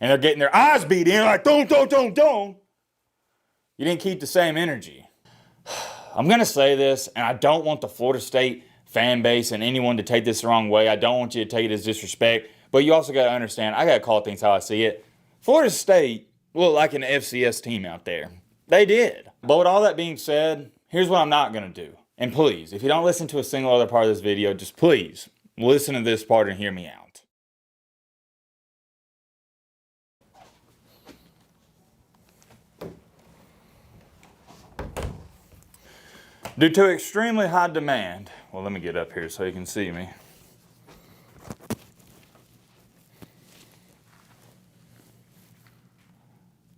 and they're getting their eyes beat in like, don't. You didn't keep the same energy. I'm going to say this, and I don't want the Florida State fan base and anyone to take this the wrong way. I don't want you to take it as disrespect, but you also got to understand, I got to call things how I see it. Florida State looked like an FCS team out there. They did. But with all that being said, here's what I'm not going to do. And please, if you don't listen to a single other part of this video, just please listen to this part and hear me out. Due to extremely high demand, well, let me get up here so you can see me.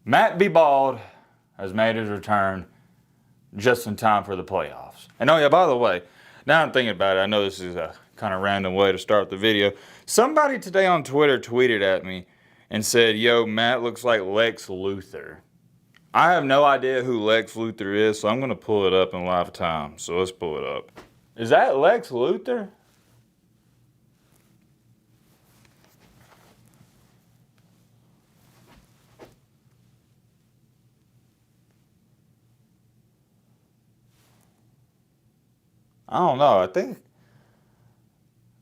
Matt B. Bald has made his return just in time for the playoffs. And oh yeah, by the way, now I'm thinking about it, I know this is a kind of random way to start the video. Somebody today on Twitter tweeted at me and said, yo, Matt looks like Lex Luthor. I have no idea who Lex Luthor is, so I'm going to pull it up in live time. So let's pull it up. Is that Lex Luthor? I don't know.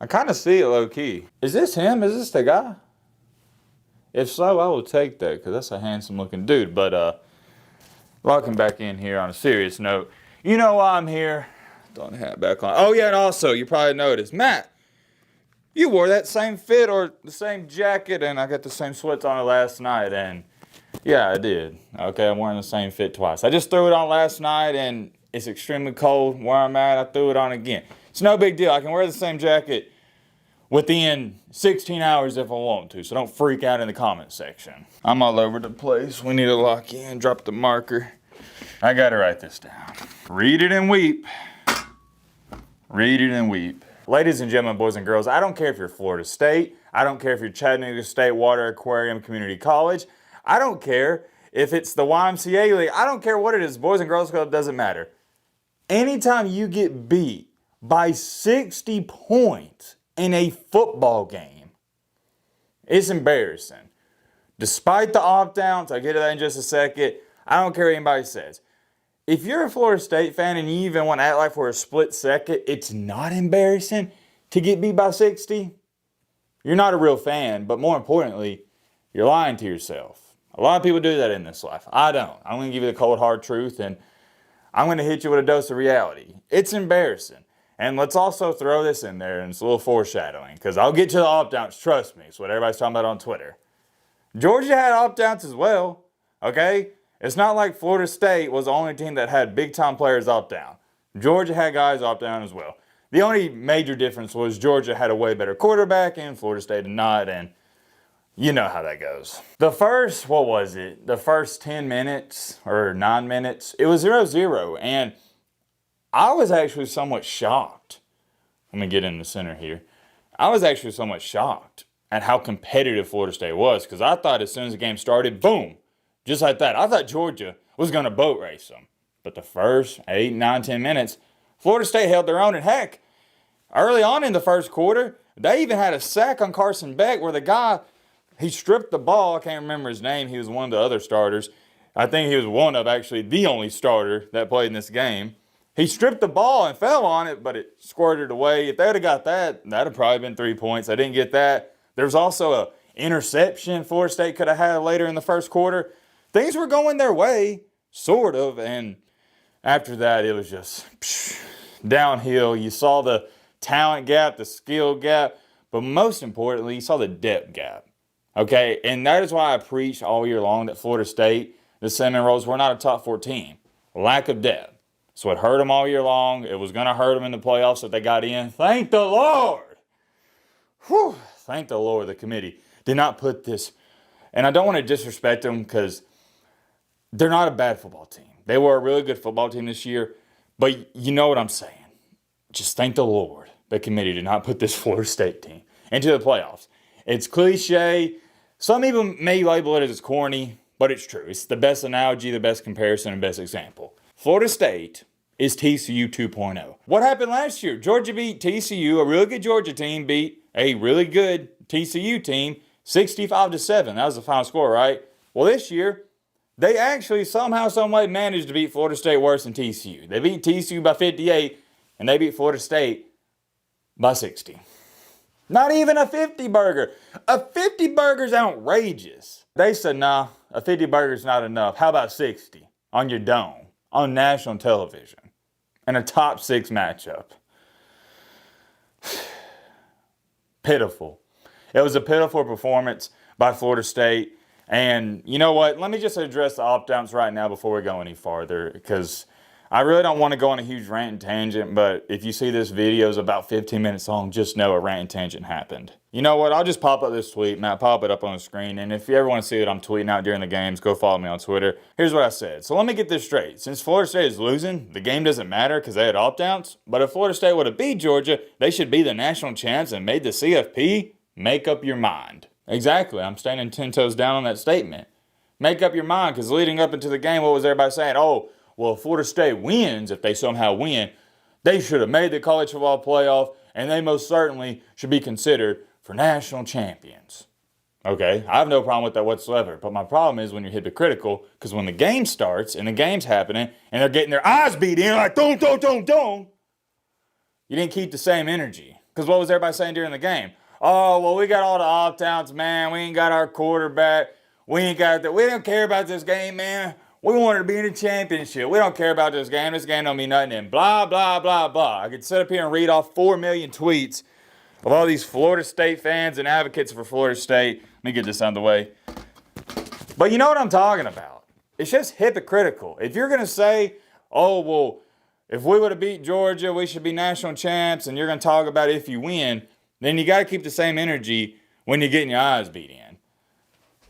I kind of see it low key. Is this him? Is this the guy? If so, I will take that because that's a handsome looking dude. But locking back in here on a serious note, you know why I'm here. Don't have back on. Oh yeah, and also you probably noticed, Matt, you wore that same fit or the same jacket, and I got the same sweats on it last night, and yeah, I did. Okay, I'm wearing the same fit twice. I just threw it on last night, and it's extremely cold where I'm at. I threw it on again. It's no big deal. I can wear the same jacket within 16 hours if I want to, so don't freak out in the comment section. I'm all over the place. We need to lock in, drop the marker. I gotta write this down. Read it and weep. Read it and weep. Ladies and gentlemen, boys and girls, I don't care if you're Florida State. I don't care if you're Chattanooga State Water Aquarium Community College. I don't care if it's the YMCA League. I don't care what it is. Boys and Girls Club, doesn't matter. Anytime you get beat by 60 points in a football game, it's embarrassing. Despite the opt-outs, I'll get to that in just a second. I don't care what anybody says. If you're a Florida State fan and you even want to act like for a split second, it's not embarrassing to get beat by 60. You're not a real fan, but more importantly, you're lying to yourself. A lot of people do that in this life. I don't. I'm going to give you the cold hard truth, and I'm going to hit you with a dose of reality. It's embarrassing. And let's also throw this in there, and it's a little foreshadowing, because I'll get to the opt-outs, trust me. It's what everybody's talking about on Twitter. Georgia had opt-outs as well, okay? It's not like Florida State was the only team that had big-time players opt-out. Georgia had guys opt-out as well. The only major difference was Georgia had a way better quarterback, and Florida State did not, and you know how that goes. The first, what was it? The first 10 minutes, or 9 minutes, it was 0-0, and I was actually somewhat shocked. Let me get in the center here. I was actually somewhat shocked at how competitive Florida State was, because I thought as soon as the game started, boom, just like that. I thought Georgia was going to boat race them. But the first 8, 9, 10 minutes, Florida State held their own. And heck, early on in the first quarter, they even had a sack on Carson Beck where the guy, he stripped the ball. I can't remember his name. He was one of the other starters. I think he was one of actually the only starter that played in this game. He stripped the ball and fell on it, but it squirted away. If they would have got that, that would have probably been 3 points. They didn't get that. There's also an interception Florida State could have had later in the first quarter. Things were going their way, sort of, and after that, it was just downhill. You saw the talent gap, the skill gap, but most importantly, you saw the depth gap, okay? And that is why I preached all year long that Florida State, the Seminoles, were not a top 4 team. Lack of depth. So it hurt them all year long. It was going to hurt them in the playoffs if they got in. Thank the Lord. Whew. Thank the Lord the committee did not put this. And I don't want to disrespect them because they're not a bad football team. They were a really good football team this year. But you know what I'm saying. Just thank the Lord the committee did not put this Florida State team into the playoffs. It's cliche. Some people may label it as corny, but it's true. It's the best analogy, the best comparison, and best example. Florida State is TCU 2.0. What happened last year? Georgia beat TCU. A really good Georgia team beat a really good TCU team 65-7. That was the final score, right? Well, this year, they actually somehow, someway managed to beat Florida State worse than TCU. They beat TCU by 58, and they beat Florida State by 60. Not even a 50 burger. A 50 burger's outrageous. They said, nah, a 50 burger's not enough. How about 60 on your dome, on national television, in a top 6 matchup? Pitiful. It was a pitiful performance by Florida State. And you know what? Let me just address the opt-outs right now before we go any farther, because I really don't want to go on a huge rant and tangent, but if you see this video is about 15 minutes long, just know a rant and tangent happened. You know what? I'll just pop up this tweet, Matt, pop it up on the screen, and if you ever want to see what I'm tweeting out during the games, go follow me on Twitter. Here's what I said. So let me get this straight. Since Florida State is losing, the game doesn't matter because they had opt-outs, but if Florida State would have beat Georgia, they should be the national champs and made the CFP. Make up your mind. Exactly. I'm standing 10 toes down on that statement. Make up your mind, because leading up into the game, what was everybody saying? Oh, well, if Florida State wins, if they somehow win, they should have made the college football playoff, and they most certainly should be considered for national champions. Okay, I have no problem with that whatsoever, but my problem is when you're hypocritical, because when the game starts, and the game's happening, and they're getting their eyes beat in, like, don't, you didn't keep the same energy. Because what was everybody saying during the game? Oh, well, we got all the opt-outs, man. We ain't got our quarterback. We ain't got that. We don't care about this game, man. We wanted to be in the championship. We don't care about this game. This game don't mean nothing. And blah, blah, blah, blah. I could sit up here and read off 4 million tweets of all these Florida State fans and advocates for Florida State. Let me get this out of the way. But you know what I'm talking about. It's just hypocritical. If you're going to say, oh, well, if we would have beat Georgia, we should be national champs, and you're going to talk about if you win, then you got to keep the same energy when you're getting your eyes beat in.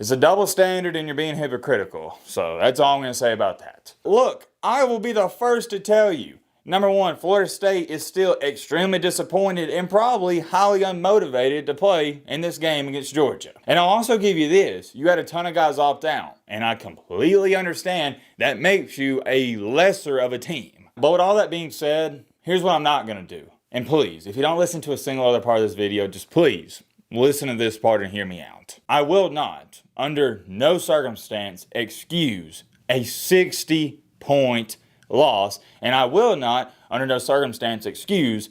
It's a double standard and you're being hypocritical. So that's all I'm going to say about that. Look, I will be the first to tell you. Number one, Florida State is still extremely disappointed and probably highly unmotivated to play in this game against Georgia. And I'll also give you this. You had a ton of guys opt out. And I completely understand that makes you a lesser of a team. But with all that being said, here's what I'm not going to do. And please, if you don't listen to a single other part of this video, just please listen to this part and hear me out. I will not, under no circumstance, excuse a 60-point loss, and I will not, under no circumstance, excuse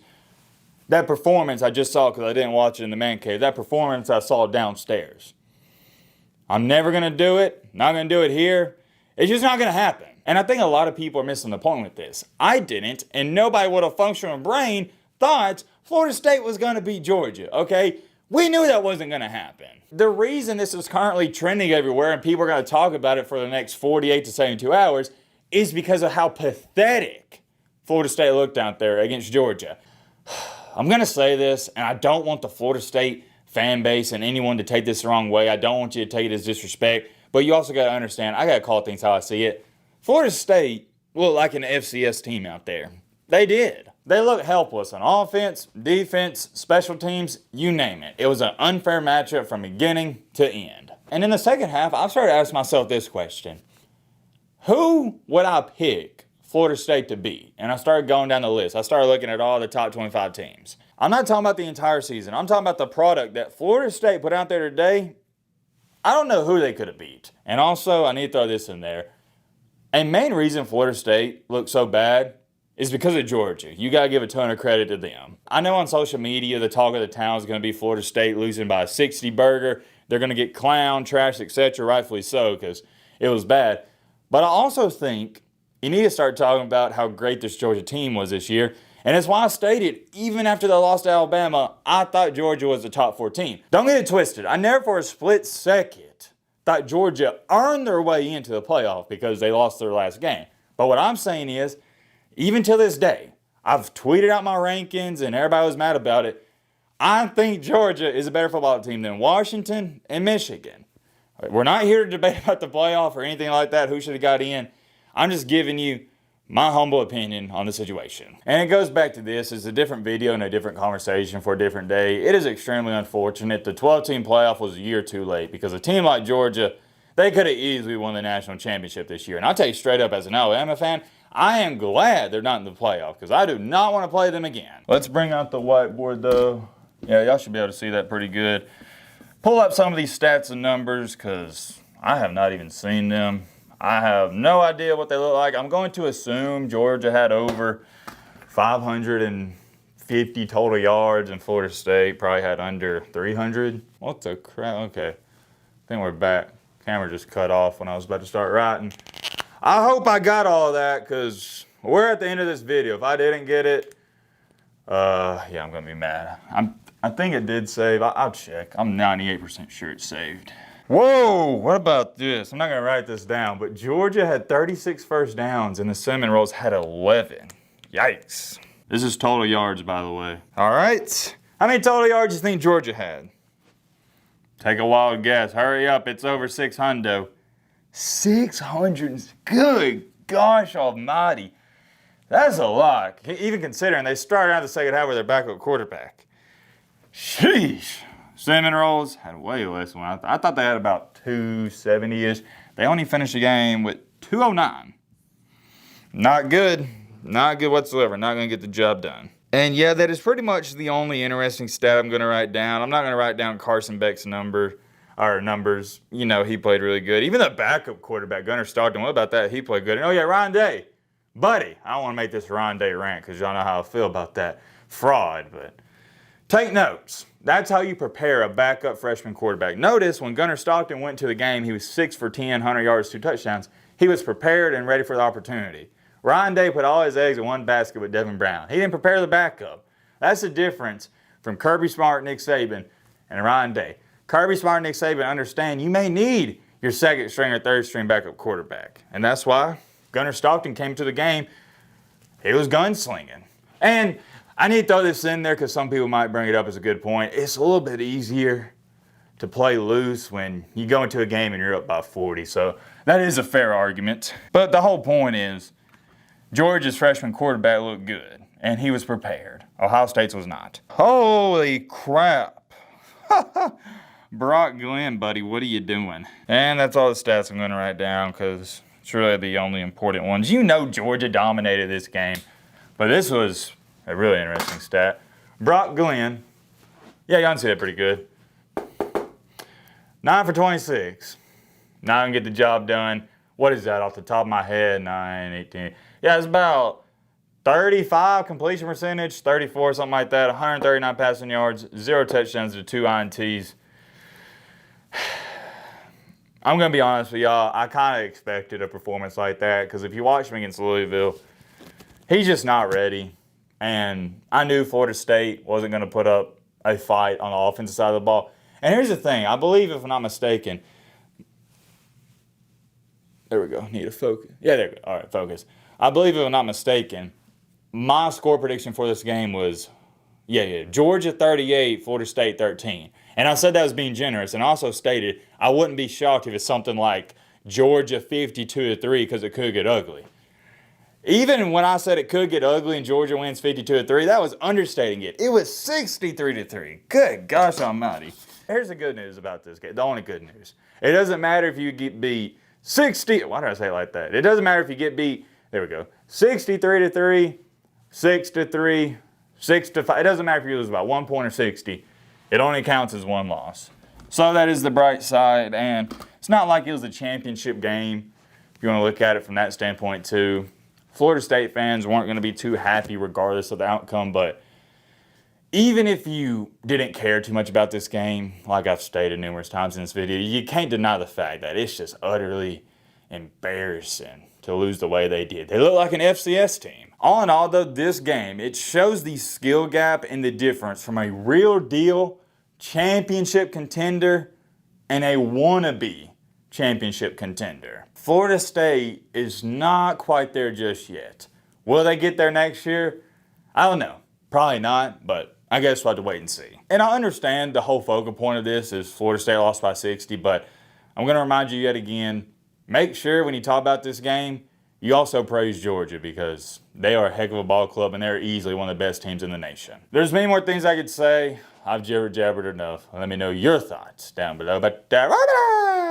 that performance I just saw, because I didn't watch it in the man cave, that performance I saw downstairs. I'm never going to do it, not going to do it here. It's just not going to happen. And I think a lot of people are missing the point with this. I didn't, and nobody with a functional brain thought Florida State was going to beat Georgia, okay? We knew that wasn't going to happen. The reason this is currently trending everywhere and people are going to talk about it for the next 48 to 72 hours is because of how pathetic Florida State looked out there against Georgia. I'm going to say this, and I don't want the Florida State fan base and anyone to take this the wrong way. I don't want you to take it as disrespect, but you also got to understand, I got to call things how I see it. Florida State looked like an FCS team out there. They did. They looked helpless on offense, defense, special teams, you name it. It was an unfair matchup from beginning to end. And in the second half, I've started to ask myself this question. Who would I pick Florida State to beat? And I started going down the list. I started looking at all the top 25 teams. I'm not talking about the entire season. I'm talking about the product that Florida State put out there today. I don't know who they could have beat. And also, I need to throw this in there. A main reason Florida State looked so bad is because of Georgia. You got to give a ton of credit to them. I know on social media, the talk of the town is going to be Florida State losing by a 60 burger. They're going to get clowned, trashed, etc. Rightfully so, because it was bad. But I also think you need to start talking about how great this Georgia team was this year. And that's why I stated, even after they lost to Alabama, I thought Georgia was a top 4 team. Don't get it twisted. I never for a split second thought Georgia earned their way into the playoff because they lost their last game. But what I'm saying is, even to this day, I've tweeted out my rankings and everybody was mad about it. I think Georgia is a better football team than Washington and Michigan. We're not here to debate about the playoff or anything like that, who should have got in. I'm just giving you my humble opinion on the situation. And it goes back to this. It's a different video and a different conversation for a different day. It is extremely unfortunate. The 12-team playoff was a year too late because a team like Georgia, they could have easily won the national championship this year. And I'll tell you straight up, as an Alabama fan, I am glad they're not in the playoff because I do not want to play them again. Let's bring out the whiteboard though. Yeah, y'all should be able to see that pretty good. pull up some of these stats and numbers because I have not even seen them. I have no idea what they look like. I'm going to assume Georgia had over 550 total yards and Florida State probably had under 300. What the crap? Okay, I think we're back. Camera just cut off when I was about to start writing. I hope I got all that because we're at the end of this video. If I didn't get it, yeah, I'm gonna be mad. I think it did save. I'll check. I'm 98% sure it's saved. Whoa, what about this? I'm not gonna write this down, but Georgia had 36 first downs and the Cinnamon Rolls had 11. Yikes. This is total yards, by the way. All right, how many total yards do you think Georgia had? Take a wild guess. Hurry up, it's over 600. 600, good gosh almighty. That's a lot, even considering they started out the second half with their backup quarterback. Sheesh. Cinnamon Rolls had way less than I thought they had about 270-ish. They only finished the game with 209. Not good. Not good whatsoever. Not going to get the job done. And yeah, that is pretty much the only interesting stat I'm going to write down. I'm not going to write down Carson Beck's numbers. You know, he played really good. Even the backup quarterback, Gunnar Stockton, what about that? He played good. And oh yeah, Ryan Day. Buddy, I don't want to make this Ryan Day rant because y'all know how I feel about that fraud, but take notes. That's how you prepare a backup freshman quarterback. Notice when Gunnar Stockton went to the game, he was 6 for 10, 100 yards, 2 touchdowns. He was prepared and ready for the opportunity. Ryan Day put all his eggs in one basket with Devin Brown. He didn't prepare the backup. That's the difference from Kirby Smart, Nick Saban, and Ryan Day. Kirby Smart and Nick Saban understand you may need your second string or third string backup quarterback. And that's why Gunnar Stockton came to the game. He was gunslinging. And I need to throw this in there because some people might bring it up as a good point. It's a little bit easier to play loose when you go into a game and you're up by 40. So that is a fair argument. But the whole point is Georgia's freshman quarterback looked good and he was prepared. Ohio State's was not. Holy crap. Brock Glenn, buddy, what are you doing? And that's all the stats I'm going to write down because it's really the only important ones. You know Georgia dominated this game, but this was a really interesting stat. Brock Glenn, yeah, y'all can see that pretty good. 9 for 26. Not going to get the job done. What is that off the top of my head? 9, 18. Yeah, it's about 35 completion percentage, 34, something like that. 139 passing yards, 0 touchdowns to 2 INTs. I'm going to be honest with y'all. I kind of expected a performance like that because if you watch him against Louisville, he's just not ready. And I knew Florida State wasn't going to put up a fight on the offensive side of the ball. And here's the thing. I believe, if I'm not mistaken, there we go. Need to focus. Yeah, there we go. All right, focus. I believe, if I'm not mistaken, my score prediction for this game was, Georgia 38, Florida State 13. And I said that was being generous, and also stated I wouldn't be shocked if it's something like Georgia 52-3 because it could get ugly. Even when I said it could get ugly and Georgia wins 52-3, that was understating it. It was 63-3. Good gosh almighty. Here's the good news about this game. The only good news. It doesn't matter if you get beat 60. Why did I say it like that? It doesn't matter if you get beat. There we go. 63-3, 6-3, 6-5. It doesn't matter if you lose by 1 point or 60. It only counts as one loss. So that is the bright side. And it's not like it was a championship game, if you want to look at it from that standpoint too. Florida State fans weren't going to be too happy regardless of the outcome. But even if you didn't care too much about this game, like I've stated numerous times in this video, you can't deny the fact that it's just utterly embarrassing to lose the way they did. They look like an FCS team. All in all, though, this game, it shows the skill gap and the difference from a real deal championship contender and a wannabe championship contender. Florida State is not quite there just yet. Will they get there next year? I don't know. Probably not, but I guess we'll have to wait and see. And I understand the whole focal point of this is Florida State lost by 60, but I'm going to remind you yet again, make sure when you talk about this game, you also praise Georgia because they are a heck of a ball club and they're easily one of the best teams in the nation. There's many more things I could say. I've jibber-jabbered enough. Let me know your thoughts down below. But